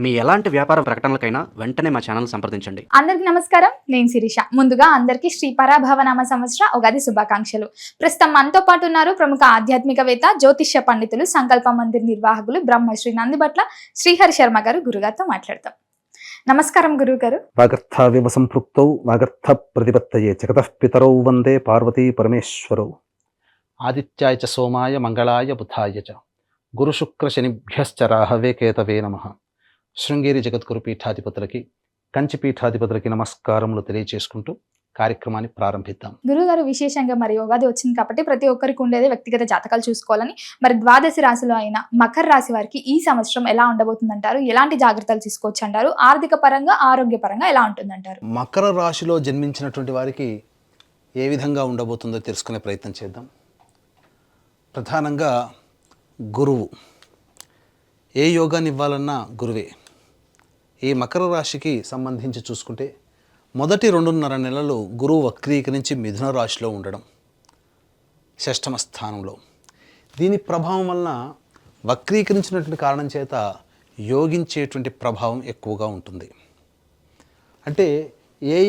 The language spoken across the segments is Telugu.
మీ ఎలాంటి వ్యాపార ప్రకటనలకైనా వెంటనే మా ఛానల్ సంప్రదించండి. అందరికీ నమస్కారం, నేను శిరీష. ముందుగా అందరికీ శ్రీ పరాభవనామ సంవత్సర ఉగాది శుభాకాంక్షలు. ప్రస్తుతం మనతో పాటు ఉన్నారు ప్రముఖ ఆధ్యాత్మికవేత్త, జ్యోతిష్య పండితులు, సంకల్ప మందిర్ నిర్వాహకులు బ్రహ్మశ్రీ నందిబట్ల శ్రీహరి శర్మ గారు. గురుగారితో మాట్లాడతాం. నమస్కారం గురువు గారు. వాగర్థావివ సంపృక్తౌ వాగర్థ ప్రతిపత్తయే జగతః పితరౌ వందే పార్వతీ పరమేశ్వరౌ. ఆదిత్యాయ చ సోమాయ మంగళాయ బుధాయ చ గురుశుక్ర శనిభ్యశ్చ రాహవే కేతవే నమః. శృంగేరి జగద్గురు పీఠాధిపతులకి, కంచి పీఠాధిపతులకి నమస్కారములు తెలియజేసుకుంటూ కార్యక్రమాన్ని ప్రారంభిద్దాం. గురుగారు, విశేషంగా మరి ఉగాది వచ్చింది కాబట్టి ప్రతి ఒక్కరికి ఉండేది వ్యక్తిగత జాతకాలు చూసుకోవాలని. మరి ద్వాదశి రాశిలో అయిన మకర రాశి వారికి ఈ సంవత్సరం ఎలా ఉండబోతుందంటారు? ఎలాంటి జాగ్రత్తలు తీసుకోవచ్చు అంటారు? ఆర్థిక పరంగా, ఆరోగ్య పరంగా ఎలా ఉంటుందంటారు? మకర రాశిలో జన్మించినటువంటి వారికి ఏ విధంగా ఉండబోతుందో తెలుసుకునే ప్రయత్నం చేద్దాం. ప్రధానంగా గురువు, ఏ యోగాన్ని ఇవ్వాలన్నా గురువే. ఈ మకర రాశికి సంబంధించి చూసుకుంటే మొదటి 2.5 నెలలు గురువు వక్రీకరించి మిథున రాశిలో ఉండడం, షష్టమ స్థానంలో. దీని ప్రభావం వలన వక్రీకరించినటువంటి కారణం చేత యోగించేటువంటి ప్రభావం ఎక్కువగా ఉంటుంది. అంటే ఏ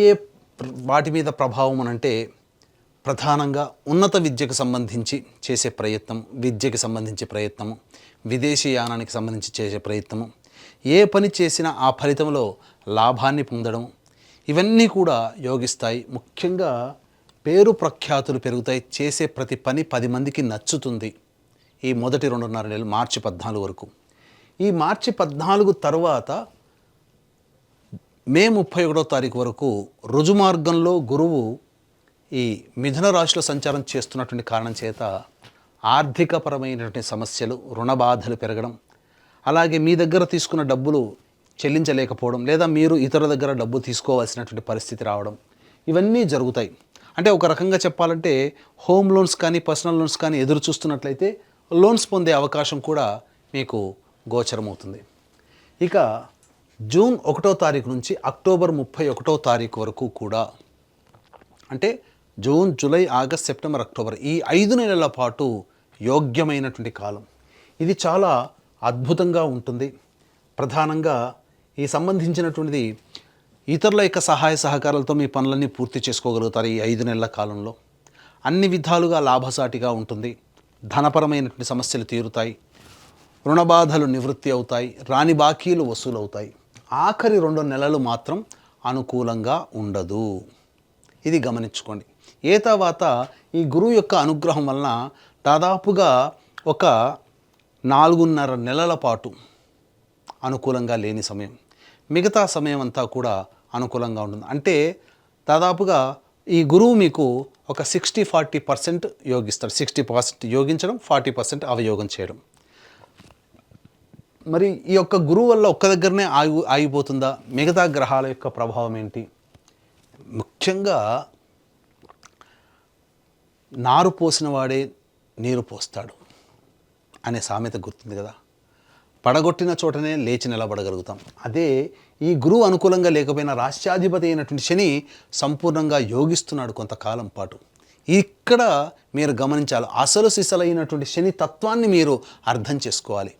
వాటి మీద ప్రభావం అనంటే ప్రధానంగా ఉన్నత విద్యకు సంబంధించి చేసే ప్రయత్నం, విద్యకి సంబంధించి ప్రయత్నము, విదేశీయానానికి సంబంధించి చేసే ప్రయత్నము, ఏ పని చేసినా ఆ ఫలితంలో లాభాన్ని పొందడం, ఇవన్నీ కూడా యోగిస్తాయి. ముఖ్యంగా పేరు ప్రఖ్యాతులు పెరుగుతాయి. చేసే ప్రతి పని 10 మందికి నచ్చుతుంది. ఈ మొదటి 2.5 నెలలు, మార్చి 14 వరకు. ఈ మార్చి 14 తర్వాత మే 31వ తారీఖు వరకు రుజుమార్గంలో గురువు ఈ మిథున రాశిలో సంచారం చేస్తున్నటువంటి కారణం చేత ఆర్థికపరమైనటువంటి సమస్యలు, రుణ బాధలు పెరగడం, అలాగే మీ దగ్గర తీసుకున్న డబ్బులు చెల్లించలేకపోవడం, లేదా మీరు ఇతరుల దగ్గర డబ్బు తీసుకోవాల్సినటువంటి పరిస్థితి రావడం, ఇవన్నీ జరుగుతాయి. అంటే ఒక రకంగా చెప్పాలంటే హోమ్ లోన్స్ కానీ, పర్సనల్ లోన్స్ కానీ ఎదురు చూస్తున్నట్లయితే లోన్స్ పొందే అవకాశం కూడా మీకు గోచరమవుతుంది. ఇక జూన్ 1వ తారీఖు నుంచి అక్టోబర్ 31వ తారీఖు వరకు కూడా, అంటే June, July, August, September, October, ఈ 5 నెలల పాటు యోగ్యమైనటువంటి కాలం. ఇది చాలా అద్భుతంగా ఉంటుంది. ప్రధానంగా ఈ సంబంధించినటువంటిది ఇతరుల యొక్క సహాయ సహకారాలతో మీ పనులన్నీ పూర్తి చేసుకోగలుగుతారు. ఈ 5 నెలల కాలంలో అన్ని విధాలుగా లాభసాటిగా ఉంటుంది. ధనపరమైనటువంటి సమస్యలు తీరుతాయి, రుణబాధలు నివృత్తి అవుతాయి, రాని బాకీలు వసూలవుతాయి. ఆఖరి 2 నెలలు మాత్రం అనుకూలంగా ఉండదు. ఇది గమనించుకోండి. ఏ తర్వాత ఈ గురువు యొక్క అనుగ్రహం వలన దాదాపుగా ఒక 4.5 నెలల పాటు అనుకూలంగా లేని సమయం, మిగతా సమయం అంతా కూడా అనుకూలంగా ఉంటుంది. అంటే దాదాపుగా ఈ గురువు మీకు ఒక 60-40% యోగిస్తాడు. 60% యోగించడం, 40% అవయోగం చేయడం. మరి ఈ యొక్క గురువు వల్ల ఒక్క దగ్గరనే ఆగిపోతుందా? మిగతా గ్రహాల యొక్క ప్రభావం ఏంటి? ముఖ్యంగా నారు పోసిన వాడే నీరు పోస్తాడు అనే సామెత గుర్తుంది కదా. పడగొట్టిన చోటనే లేచి నిలబడగలుగుతాం. అదే ఈ గురువు అనుకూలంగా లేకపోయినా రాష్ట్రాధిపతి అయినటువంటి శని సంపూర్ణంగా యోగిస్తున్నాడు కొంతకాలం పాటు. ఇక్కడ మీరు గమనించాలి, అసలు సిసలైనటువంటి శని తత్వాన్ని మీరు అర్థం చేసుకోవాలి.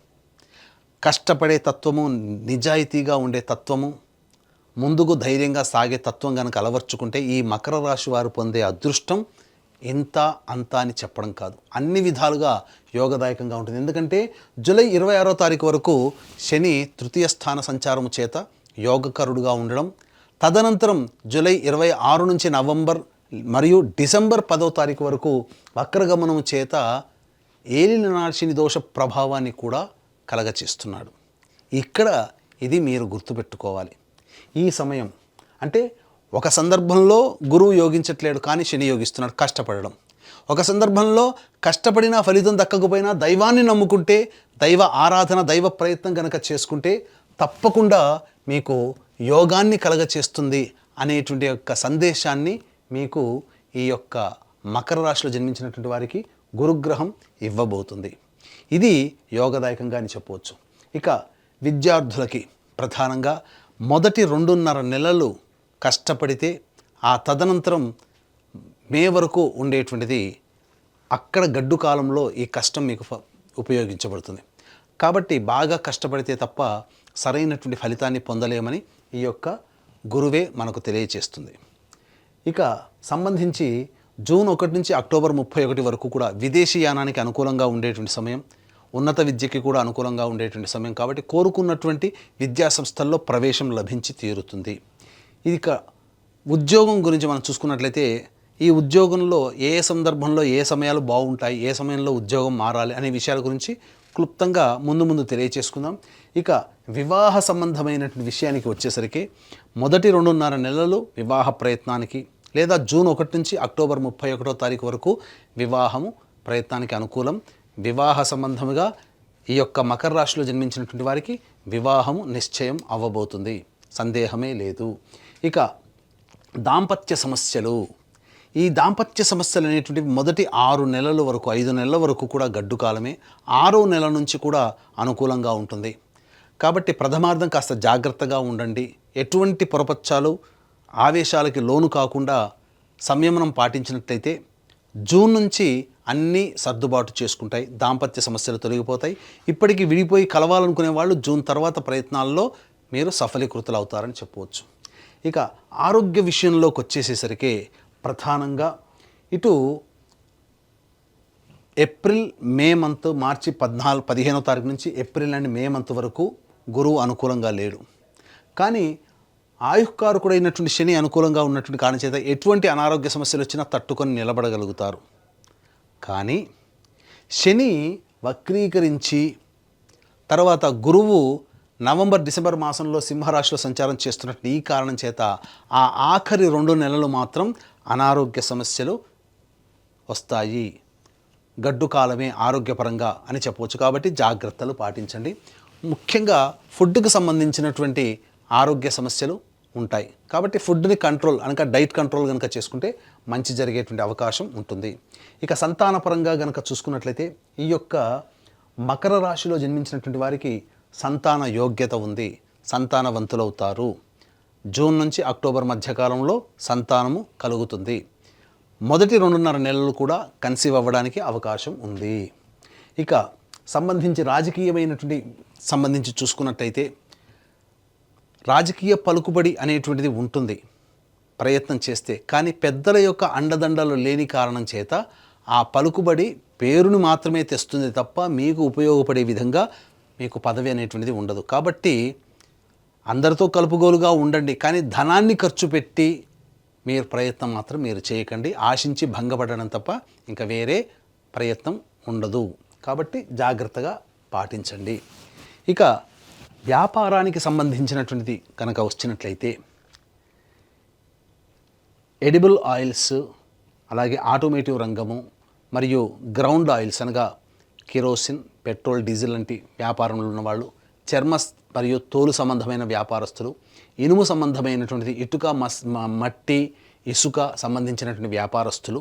కష్టపడే తత్వము, నిజాయితీగా ఉండే తత్వము, ముందుకు ధైర్యంగా సాగే తత్వం కనుక అలవర్చుకుంటే ఈ మకర రాశి వారు పొందే అదృష్టం ఇంత అంత అని చెప్పడం కాదు, అన్ని విధాలుగా యోగదాయకంగా ఉంటుంది. ఎందుకంటే జూలై 26వ తారీఖు వరకు శని 3వ స్థాన సంచారము చేత యోగకరుడుగా ఉండడం, తదనంతరం జూలై 26 నుంచి నవంబర్ మరియు డిసెంబర్ 10వ తారీఖు వరకు వక్రగమనము చేత ఏలినాటి శని దోష ప్రభావాన్ని కూడా కలగచేస్తున్నాడు. ఇక్కడ ఇది మీరు గుర్తుపెట్టుకోవాలి. ఈ సమయం అంటే ఒక సందర్భంలో గురువు యోగించట్లేడు కానీ శని యోగిస్తున్నాడు, కష్టపడడం. ఒక సందర్భంలో కష్టపడినా ఫలితం దక్కకపోయినా దైవాన్ని నమ్ముకుంటే, దైవ ఆరాధన, దైవ ప్రయత్నం కనుక చేసుకుంటే తప్పకుండా మీకు యోగాన్ని కలగచేస్తుంది అనేటువంటి యొక్క సందేశాన్ని మీకు ఈ యొక్క మకర రాశిలో జన్మించినటువంటి వారికి గురుగ్రహం ఇవ్వబోతుంది. ఇది యోగదాయకంగా అని చెప్పవచ్చు. ఇక విద్యార్థులకి ప్రధానంగా మొదటి 2.5 నెలలు కష్టపడితే ఆ తదనంతరం మే వరకు ఉండేటువంటిది అక్కడ గడ్డు కాలంలో ఈ కష్టం మీకు ఉపయోగించబడుతుంది. కాబట్టి బాగా కష్టపడితే తప్ప సరైనటువంటి ఫలితాన్ని పొందలేమని ఈ యొక్క గురువే మనకు తెలియచేస్తుంది. ఇక సంబంధించి జూన్ 1 నుంచి అక్టోబర్ 31 వరకు కూడా విదేశీ యానానికి అనుకూలంగా ఉండేటువంటి సమయం, ఉన్నత విద్యకి కూడా అనుకూలంగా ఉండేటువంటి సమయం. కాబట్టి కోరుకున్నటువంటి విద్యా సంస్థల్లో ప్రవేశం లభించి తీరుతుంది. ఇక ఉద్యోగం గురించి మనం చూసుకున్నట్లయితే ఈ ఉద్యోగంలో ఏ సందర్భంలో ఏ సమయాలు బాగుంటాయి, ఏ సమయంలో ఉద్యోగం మారాలి అనే విషయాల గురించి క్లుప్తంగా ముందు తెలియచేసుకుందాం. ఇక వివాహ సంబంధమైనటువంటి విషయానికి వచ్చేసరికి మొదటి 2.5 నెలలు వివాహ ప్రయత్నానికి, లేదా జూన్ 1 నుంచి అక్టోబర్ 31వ తారీఖు వరకు వివాహము ప్రయత్నానికి అనుకూలం. వివాహ సంబంధముగా ఈ యొక్క మకర రాశిలో జన్మించినటువంటి వారికి వివాహము నిశ్చయం అవ్వబోతుంది, సందేహమే లేదు. ఇక దాంపత్య సమస్యలు, ఈ దాంపత్య సమస్యలు అనేటువంటివి మొదటి 6 నెలల వరకు, 5 నెలల వరకు కూడా గడ్డు కాలమే. 6వ నెల నుంచి కూడా అనుకూలంగా ఉంటుంది. కాబట్టి ప్రథమార్థం కాస్త జాగ్రత్తగా ఉండండి. ఎటువంటి పొరపచ్చాలు ఆవేశాలకి లోను కాకుండా సంయమనం పాటించినట్లయితే జూన్ నుంచి అన్నీ సర్దుబాటు చేసుకుంటాయి, దాంపత్య సమస్యలు తొలగిపోతాయి. ఇప్పటికీ విడిపోయి కలవాలనుకునే వాళ్ళు జూన్ తర్వాత ప్రయత్నాల్లో మీరు సఫలీకృతులు అవుతారని చెప్పవచ్చు. ఇక ఆరోగ్య విషయంలోకి వచ్చేసేసరికి ప్రధానంగా ఇటు ఏప్రిల్ మే మంత్, మార్చి 15వ తారీఖు నుంచి ఏప్రిల్ అండ్ మే మంత్ వరకు గురువు అనుకూలంగా లేడు. కానీ ఆయుష్కారకుడైనటువంటి శని అనుకూలంగా ఉన్నటువంటి కారణం చేత ఎటువంటి అనారోగ్య సమస్యలు వచ్చినా తట్టుకొని నిలబడగలుగుతారు. కానీ శని వక్రీకరించి తర్వాత గురువు నవంబర్ డిసెంబర్ మాసంలో సింహరాశిలో సంచారం చేస్తున్నట్టు ఈ కారణం చేత ఆ ఆఖరి 2 నెలలు మాత్రం అనారోగ్య సమస్యలు వస్తాయి. గడ్డు కాలమే ఆరోగ్యపరంగా అని చెప్పవచ్చు. కాబట్టి జాగ్రత్తలు పాటించండి. ముఖ్యంగా ఫుడ్కి సంబంధించినటువంటి ఆరోగ్య సమస్యలు ఉంటాయి. కాబట్టి ఫుడ్ని కంట్రోల్ అనగా డైట్ కంట్రోల్ కనుక చేసుకుంటే మంచి జరిగేటువంటి అవకాశం ఉంటుంది. ఇక సంతానపరంగా కనుక చూసుకున్నట్లయితే ఈ యొక్క మకర రాశిలో జన్మించినటువంటి వారికి సంతాన యోగ్యత ఉంది, సంతానవంతులవుతారు. జూన్ నుంచి అక్టోబర్ మధ్యకాలంలో సంతానము కలుగుతుంది. మొదటి 2.5 నెలలు కూడా కన్సీవ్ అవ్వడానికి అవకాశం ఉంది. ఇక సంబంధించి రాజకీయమైనటువంటి సంబంధించి చూసుకున్నట్టయితే రాజకీయ పలుకుబడి అనేటువంటిది ఉంటుంది ప్రయత్నం చేస్తే. కానీ పెద్దల యొక్క అండదండలు లేని కారణం చేత ఆ పలుకుబడి పేరుని మాత్రమే తెస్తుంది తప్ప మీకు ఉపయోగపడే విధంగా మీకు పదవి అనేటువంటిది ఉండదు. కాబట్టి అందరితో కలుపుగోలుగా ఉండండి, కానీ ధనాన్ని ఖర్చు పెట్టి మీరు ప్రయత్నం మాత్రం మీరు చేయకండి. ఆశించి భంగపడడం తప్ప ఇంకా వేరే ప్రయత్నం ఉండదు. కాబట్టి జాగ్రత్తగా పాటించండి. ఇక వ్యాపారానికి సంబంధించినటువంటిది కనుక వచ్చినట్లయితే ఎడిబుల్ ఆయిల్స్, అలాగే ఆటోమేటివ్ రంగము మరియు గ్రౌండ్ ఆయిల్స్ అనగా కిరోసిన్, పెట్రోల్, డీజిల్ వంటి వ్యాపారంలో ఉన్నవాళ్ళు, చర్మ మరియు తోలు సంబంధమైన వ్యాపారస్తులు, ఇనుము సంబంధమైనటువంటిది ఇటుక, మట్టి, ఇసుక సంబంధించినటువంటి వ్యాపారస్తులు,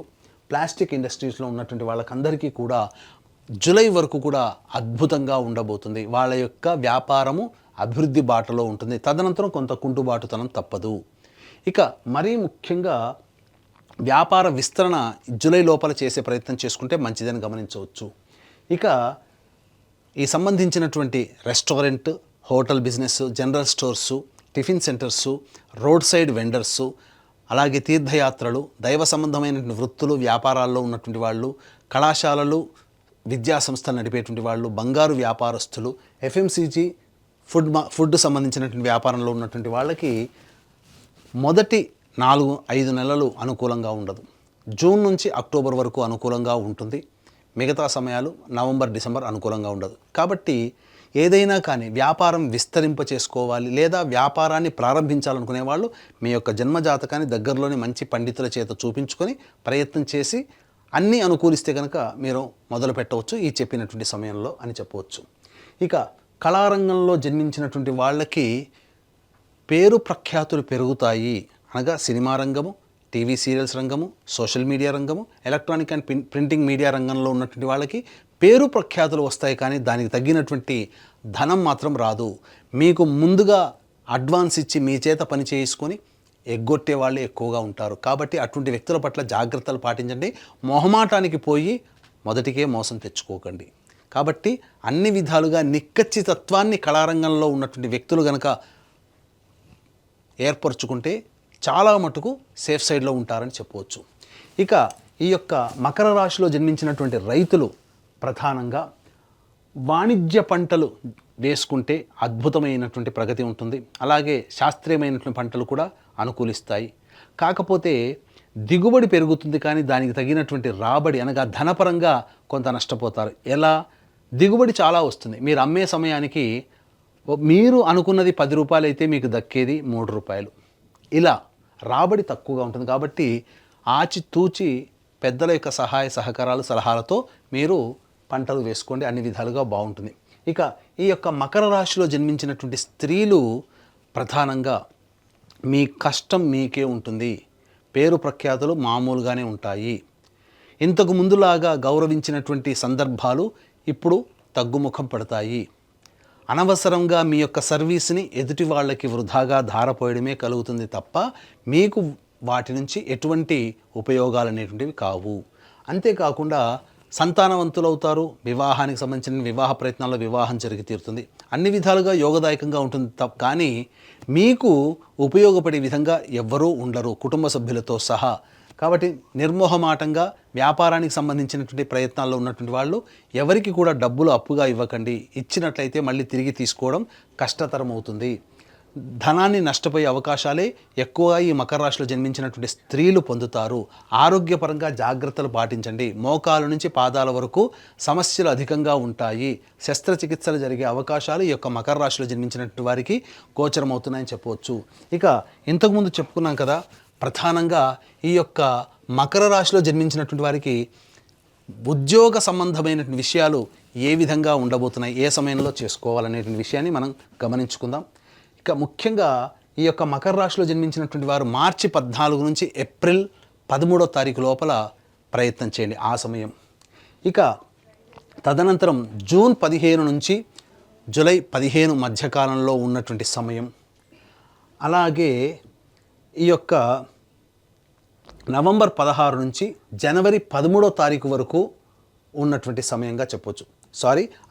ప్లాస్టిక్ ఇండస్ట్రీస్లో ఉన్నటువంటి వాళ్ళకందరికీ కూడా జూలై వరకు కూడా అద్భుతంగా ఉండబోతుంది. వాళ్ళ యొక్క వ్యాపారము అభివృద్ధి బాటలో ఉంటుంది. తదనంతరం కొంత కుంటుబాటుతనం తప్పదు. ఇక మరీ ముఖ్యంగా వ్యాపార విస్తరణ జూలై లోపల చేసే ప్రయత్నం చేసుకుంటే మంచిదని గమనించవచ్చు. ఇక ఈ సంబంధించినటువంటి restaurant, hotel business, general stores, tiffin centres, road side vendors, అలాగే తీర్థయాత్రలు, దైవ సంబంధమైనటువంటి వృత్తులు, వ్యాపారాల్లో ఉన్నటువంటి వాళ్ళు, కళాశాలలు, విద్యా సంస్థలు నడిపేటువంటి వాళ్ళు, బంగారు వ్యాపారస్తులు, ఎఫ్ఎంసీజీ, ఫుడ్ సంబంధించినటువంటి వ్యాపారంలో ఉన్నటువంటి వాళ్ళకి మొదటి 4-5 నెలలు అనుకూలంగా ఉండదు. జూన్ నుంచి అక్టోబర్ వరకు అనుకూలంగా ఉంటుంది. మిగతా సమయాలు నవంబర్ డిసెంబర్ అనుకూలంగా ఉండదు. కాబట్టి ఏదైనా కానీ వ్యాపారం విస్తరింప చేసుకోవాలి లేదా వ్యాపారాన్ని ప్రారంభించాలనుకునే వాళ్ళు మీ యొక్క జన్మజాతకాన్ని దగ్గరలోని మంచి పండితుల చేత చూపించుకొని ప్రయత్నం చేసి అన్నీ అనుకూలిస్తే కనుక మీరు మొదలు పెట్టవచ్చు ఈ చెప్పినటువంటి సమయంలో అని చెప్పవచ్చు. ఇక కళారంగంలో జన్మించినటువంటి వాళ్ళకి పేరు ప్రఖ్యాతులు పెరుగుతాయి. అనగా సినిమా రంగము, టీవీ సీరియల్స్ రంగము, సోషల్ మీడియా రంగము, ఎలక్ట్రానిక్ అండ్ ప్రింటింగ్ మీడియా రంగంలో ఉన్నటువంటి వాళ్ళకి పేరు ప్రఖ్యాతులు వస్తాయి. కానీ దానికి తగ్గినటువంటి ధనం మాత్రం రాదు. మీకు ముందుగా అడ్వాన్స్ ఇచ్చి మీ చేత పని చేసుకొని ఎగ్గొట్టే వాళ్ళు ఎక్కువగా ఉంటారు. కాబట్టి అటువంటి వ్యక్తుల పట్ల జాగ్రత్తలు పాటించండి. మొహమాటానికి పోయి మొదటికే మోసం తెచ్చుకోకండి. కాబట్టి అన్ని విధాలుగా నిక్కచ్చితత్వాన్ని కళారంగంలో ఉన్నటువంటి వ్యక్తులు గనక ఏర్పరచుకుంటే చాలా మటుకు సేఫ్ సైడ్లో ఉంటారని చెప్పవచ్చు. ఇక ఈ యొక్క మకర రాశిలో జన్మించినటువంటి రైతులు ప్రధానంగా వాణిజ్య పంటలు వేసుకుంటే అద్భుతమైనటువంటి ప్రగతి ఉంటుంది. అలాగే శాస్త్రీయమైనటువంటి పంటలు కూడా అనుకూలిస్తాయి. కాకపోతే దిగుబడి పెరుగుతుంది, కానీ దానికి తగినటువంటి రాబడి అనగా ధనపరంగా కొంత నష్టపోతారు. ఎలా? దిగుబడి చాలా వస్తుంది. మీరు అమ్మే సమయానికి మీరు అనుకున్నది 10 రూపాయలు అయితే మీకు దక్కేది 3 రూపాయలు. ఇలా రాబడి తక్కువగా ఉంటుంది. కాబట్టి ఆచితూచి పెద్దల యొక్క సహాయ సహకారాలు సలహాలతో మీరు పంటలు వేసుకోండి, అన్ని విధాలుగా బాగుంటుంది. ఇక ఈ యొక్క మకర రాశిలో జన్మించినటువంటి స్త్రీలు ప్రధానంగా మీ కష్టం మీకే ఉంటుంది, పేరు ప్రఖ్యాతులు మామూలుగానే ఉంటాయి. ఇంతకు ముందులాగా గౌరవించినటువంటి సందర్భాలు ఇప్పుడు తగ్గుముఖం పడతాయి. అనవసరంగా మీ యొక్క సర్వీస్ని ఎదుటి వాళ్ళకి వృధాగా ధారపోయడమే కలుగుతుంది తప్ప మీకు వాటి నుంచి ఎటువంటి ఉపయోగాలు అనేటువంటివి కావు. అంతేకాకుండా సంతానవంతులవుతారు. వివాహానికి సంబంధించిన వివాహ ప్రయత్నాల్లో వివాహం జరిగి తీరుతుంది. అన్ని విధాలుగా యోగదాయకంగా ఉంటుంది కానీ మీకు ఉపయోగపడే విధంగా ఎవ్వరూ ఉండరు కుటుంబ సభ్యులతో సహా. కాబట్టి నిర్మోహమాటంగా వ్యాపారానికి సంబంధించినటువంటి ప్రయత్నాల్లో ఉన్నటువంటి వాళ్ళు ఎవరికి కూడా డబ్బులు అప్పుగా ఇవ్వకండి. ఇచ్చినట్లయితే మళ్ళీ తిరిగి తీసుకోవడం కష్టతరం అవుతుంది. ధనాన్ని నష్టపోయే అవకాశాలే ఎక్కువగా ఈ మకర రాశిలో జన్మించినటువంటి స్త్రీలు పొందుతారు. ఆరోగ్యపరంగా జాగ్రత్తలు పాటించండి. మోకాలు నుంచి పాదాల వరకు సమస్యలు అధికంగా ఉంటాయి. శస్త్రచికిత్సలు జరిగే అవకాశాలు ఈ యొక్క మకర రాశిలో జన్మించినటువంటి వారికి గోచరమవుతున్నాయని చెప్పవచ్చు. ఇక ఇంతకుముందు చెప్పుకున్నాం కదా, ప్రధానంగా ఈ యొక్క మకర రాశిలో జన్మించినటువంటి వారికి ఉద్యోగ సంబంధమైనటువంటి విషయాలు ఏ విధంగా ఉండబోతున్నాయి, ఏ సమయంలో చేసుకోవాలనేటువంటి విషయాన్ని మనం గమనించుకుందాం. ఇక ముఖ్యంగా ఈ యొక్క మకర రాశిలో జన్మించినటువంటి వారు మార్చి 14 నుంచి ఏప్రిల్ 13వ తారీఖు లోపల ప్రయత్నం చేయండి, ఆ సమయం. ఇక తదనంతరం జూన్ 15 నుంచి జూలై 15 మధ్యకాలంలో ఉన్నటువంటి సమయం. అలాగే ఈ యొక్క నవంబర్ 16 నుంచి జనవరి 13వ తారీఖు వరకు ఉన్నటువంటి సమయంగా చెప్పొచ్చు.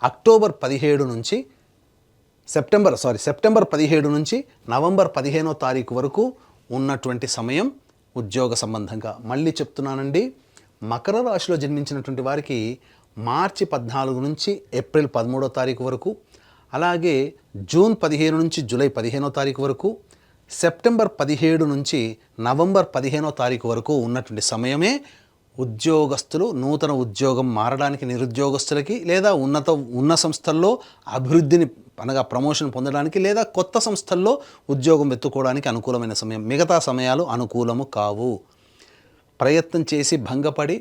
అక్టోబర్ 17 నుంచి సెప్టెంబర్ 17 నుంచి నవంబర్ 15వ తారీఖు వరకు ఉన్నటువంటి సమయం ఉద్యోగ సంబంధంగా. మళ్ళీ చెప్తున్నానండి, మకర రాశిలో జన్మించినటువంటి వారికి మార్చి 14 నుంచి ఏప్రిల్ 13వ తారీఖు వరకు, అలాగే జూన్ 15 నుంచి జూలై 15వ తారీఖు వరకు, సెప్టెంబర్ 17 నుంచి నవంబర్ 15వ తారీఖు వరకు ఉన్నటువంటి సమయమే ఉద్యోగస్తులు నూతన ఉద్యోగం మారడానికి, నిరుద్యోగస్తులకి లేదా ఉన్న సంస్థల్లో అభివృద్ధిని అనగా ప్రమోషన్ పొందడానికి లేదా కొత్త సంస్థల్లో ఉద్యోగం వెతుక్కోవడానికి అనుకూలమైన సమయం. మిగతా సమయాలు అనుకూలము కావు. ప్రయత్నం చేసి భంగపడి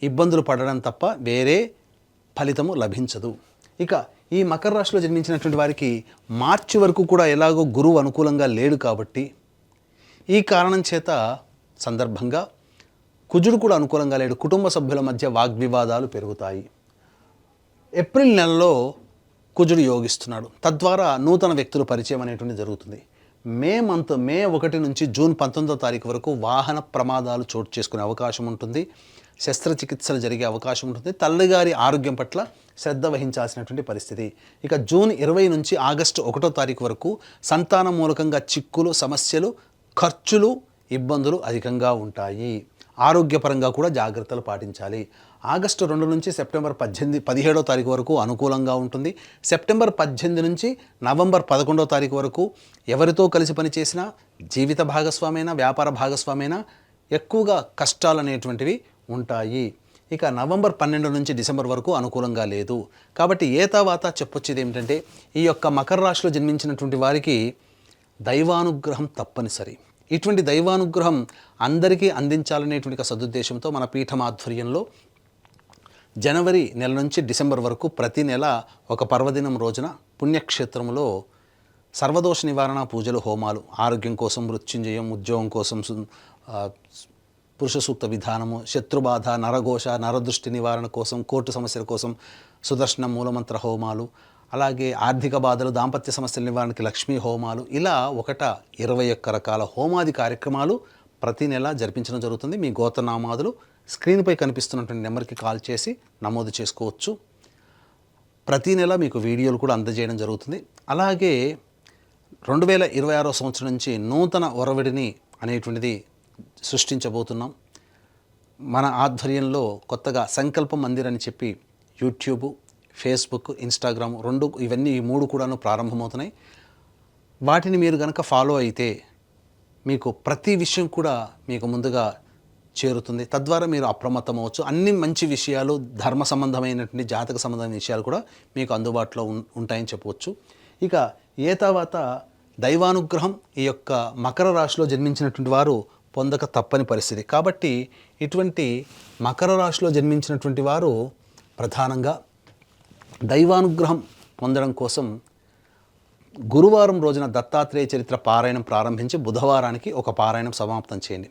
ఇబ్బందులు పడడం తప్ప వేరే ఫలితము లభించదు. ఇక ఈ మకర రాశిలో జన్మించినటువంటి వారికి మార్చి వరకు కూడా ఎలాగో గురువు అనుకూలంగా లేడు కాబట్టి ఈ కారణం చేత సందర్భంగా కుజుడు కూడా అనుకూలంగా లేడు. కుటుంబ సభ్యుల మధ్య వాగ్వివాదాలు పెరుగుతాయి. ఏప్రిల్ నెలలో కుజుడు యోగిస్తున్నాడు. తద్వారా నూతన వ్యక్తుల పరిచయం అనేటువంటి జరుగుతుంది. మే 1 నుంచి జూన్ 19వ తారీఖు వరకు వాహన ప్రమాదాలు చోటు చేసుకునే అవకాశం ఉంటుంది. శస్త్రచికిత్సలు జరిగే అవకాశం ఉంటుంది. తల్లిగారి ఆరోగ్యం పట్ల శ్రద్ధ వహించాల్సినటువంటి పరిస్థితి. ఇక జూన్ 20 నుంచి ఆగస్టు 1వ తారీఖు వరకు సంతాన మూలకంగా చిక్కులు, సమస్యలు, ఖర్చులు, ఇబ్బందులు అధికంగా ఉంటాయి. ఆరోగ్యపరంగా కూడా జాగ్రత్తలు పాటించాలి. ఆగస్టు 2 నుంచి సెప్టెంబర్ 17వ తారీఖు వరకు అనుకూలంగా ఉంటుంది. సెప్టెంబర్ 18 నుంచి నవంబర్ 11వ తారీఖు వరకు ఎవరితో కలిసి పనిచేసినా, జీవిత భాగస్వామైనా వ్యాపార భాగస్వామైనా ఎక్కువగా కష్టాలు అనేటువంటివి ఉంటాయి. ఇక నవంబర్ 12 నుంచి డిసెంబర్ వరకు అనుకూలంగా లేదు. కాబట్టి ఏతావాత చెప్పొచ్చేది ఏమిటంటే ఈ యొక్క మకర రాశిలో జన్మించినటువంటి వారికి దైవానుగ్రహం తప్పనిసరి. ఇటువంటి దైవానుగ్రహం అందరికీ అందించాలనేటువంటి సదుద్దేశంతో మన పీఠం ఆధ్వర్యంలో జనవరి నెల నుంచి డిసెంబర్ వరకు ప్రతి నెల ఒక పర్వదినం రోజున పుణ్యక్షేత్రంలో సర్వదోష నివారణ పూజలు, హోమాలు, ఆరోగ్యం కోసం మృత్యుంజయం, ఉద్యోగం కోసం పురుష సూక్త విధానము, శత్రుబాధ, నరఘోష, నరదృష్టి నివారణ కోసం, కోర్టు సమస్యల కోసం సుదర్శన మూలమంత్ర హోమాలు, అలాగే ఆర్థిక బాధలు, దాంపత్య సమస్యల నివారణకి లక్ష్మీ హోమాలు, ఇలా 21 రకాల హోమాది కార్యక్రమాలు ప్రతి నెల జరిపించడం జరుగుతుంది. మీ గోత్రనామాదులు స్క్రీన్పై కనిపిస్తున్నటువంటి నెంబర్కి కాల్ చేసి నమోదు చేసుకోవచ్చు. ప్రతి నెల మీకు వీడియోలు కూడా అందజేయడం జరుగుతుంది. అలాగే 2026 సంవత్సరం నుంచి నూతన ఒరవడిని అనేటువంటిది సృష్టించబోతున్నాం. మన ఆధ్వర్యంలో కొత్తగా సంకల్ప మందిర్ అని చెప్పి యూట్యూబ్, ఫేస్బుక్, ఇన్స్టాగ్రామ్ ఇవన్నీ ఈ 3 కూడాను ప్రారంభమవుతున్నాయి. వాటిని మీరు కనుక ఫాలో అయితే మీకు ప్రతి విషయం కూడా మీకు ముందుగా చేరుతుంది. తద్వారా మీరు అప్రమత్తం అవ్వచ్చు. అన్ని మంచి విషయాలు, ధర్మ సంబంధమైనటువంటి జాతక సంబంధమైన విషయాలు కూడా మీకు అందుబాటులో ఉంటాయని చెప్పవచ్చు. ఇక తర్వాత దైవానుగ్రహం ఈ యొక్క మకర రాశిలో జన్మించినటువంటి వారు పొందక తప్పని పరిస్థితి. కాబట్టి ఇటువంటి మకర రాశిలో జన్మించినటువంటి వారు ప్రధానంగా దైవానుగ్రహం పొందడం కోసం గురువారం రోజున దత్తాత్రేయ చరిత్ర పారాయణం ప్రారంభించి బుధవారానికి ఒక పారాయణం సమాప్తం చేయండి.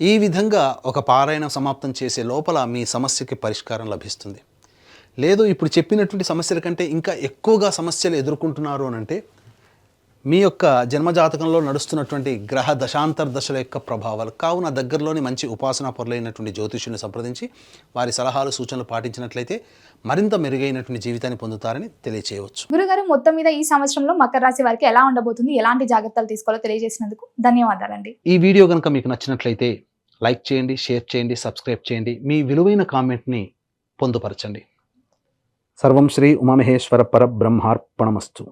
ఈ విధంగా ఒక పారాయణం సమాప్తం చేసే లోపల మీ సమస్యకి పరిష్కారం లభిస్తుంది. లేదు ఇప్పుడు చెప్పినటువంటి సమస్యల కంటే ఇంకా ఎక్కువగా సమస్యలు ఎదుర్కొంటున్నారు అని అంటే మీ యొక్క జన్మజాతకంలో నడుస్తున్నటువంటి గ్రహ దశాంతర దశల యొక్క ప్రభావాలు. కావున దగ్గరలోని మంచి ఉపాసనా పరులైనటువంటి జ్యోతిష్యుని సంప్రదించి వారి సలహాలు సూచనలు పాటించినట్లయితే మరింత మెరుగైనటువంటి జీవితాన్ని పొందుతారని తెలియచేయవచ్చు. గురుగారు, మొత్తం మీద ఈ సంవత్సరంలో మకర రాశి వారికి ఎలా ఉండబోతుంది, ఎలాంటి జాగ్రత్తలు తీసుకోవాలో తెలియజేసినందుకు ధన్యవాదాలండి. ఈ వీడియో కనుక మీకు నచ్చినట్లయితే లైక్ చేయండి, షేర్ చేయండి, సబ్స్క్రైబ్ చేయండి. మీ విలువైన కామెంట్ని పొందుపరచండి. సర్వం శ్రీ ఉమామహేశ్వర పరబ్రహ్మార్పణమస్తు.